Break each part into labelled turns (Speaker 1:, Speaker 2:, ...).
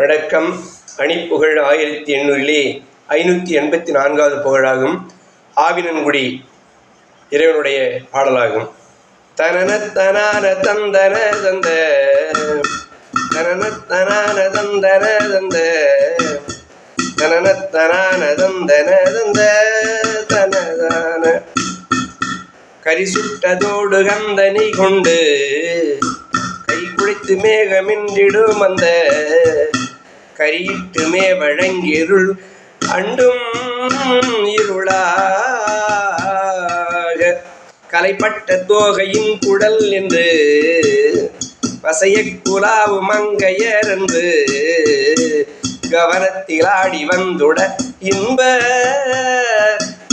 Speaker 1: வணக்கம். அணிப்புகழ் 1800 584வது புகழாகும். ஆவினன்குடி இறைவனுடைய பாடலாகும். தனனத்தனான தந்தன தந்த தனனத்தனான தந்தன தந்த தனனத்தனான தந்தன தந்த தனதான கரிசுட்டதோடு கந்தனை கொண்டு கை குளித்து மேகமின்றிடும் அந்த கரியிட்டுமே வழங்கிருள் அண்டும் இருளாக கலைப்பட்ட தோகையின் குடல் என்று வசைய குலாவு மங்கையர் என்று கவனத்தில் ஆடி வந்துட இன்ப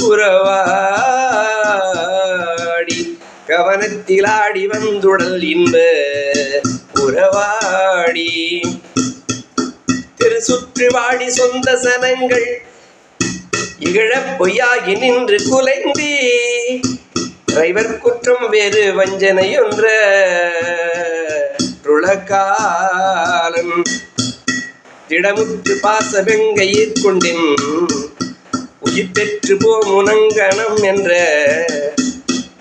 Speaker 1: உறவாடி கவனத்தில் ஆடி வந்துடல் இன்ப உறவாடி சுற்றி வாடி சொந்த சனங்கள் இகழப் பொய்யாகி நின்று குலைந்தி டிரைவர் குற்றம் வேறு வஞ்சனை ஒன்ற ருளக்காலன் திடமுற்று பாச வெங்கையிற் கொண்டின் உயிர் பெற்று போமுனங்கணம் என்ற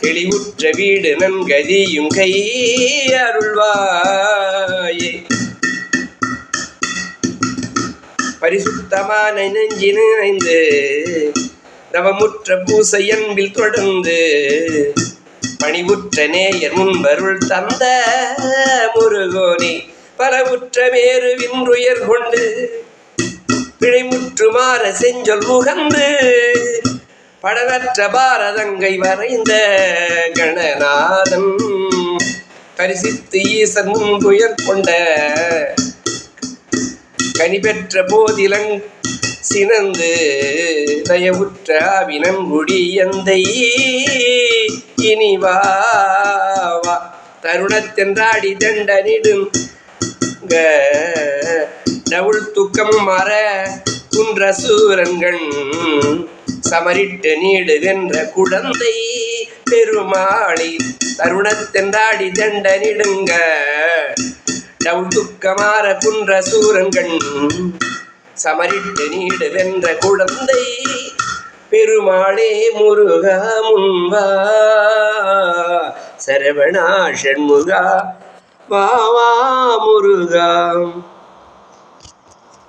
Speaker 1: தெளிவுற்ற வீடு நன்கதியும் கை அருள்வாயே. பரிசுத்தமான நெஞ்சினைந்து நவமுற்ற பூசை அன்பில் தொடர்ந்து பணிவுற்ற நேயர் முன்பருள் தந்த முருகோனி பலவுற்ற மேறு வின்றுயர் கொண்டு பிழைமுற்று மாற செஞ்சொல் முகந்து படனற்ற பாரதங்கை வரைந்த கணநாதன் பரிசித்து ஈசன் முன்புயர் கொண்ட கனி பெற்ற போதிலங் சினந்து தயவுற்ற ஆவினன்குடி எந்தை இனிவா தருணத்தென்றாடி தண்டனிடும் டவுள் துக்கம் மற குன்ற சூரன்கள் சமரிட்டு நீடுகின்ற குழந்தை பெருமாளி தருணத்தென்றாடி தண்டனிடுங்க டவுள் துக்கமாற குன்ற சூரன்கள் சமரிட்டு நீடு வென்ற குழந்தை பெருமாளே முருகா முன்வா சரவணா ஷண்முகா வா வா முருகா.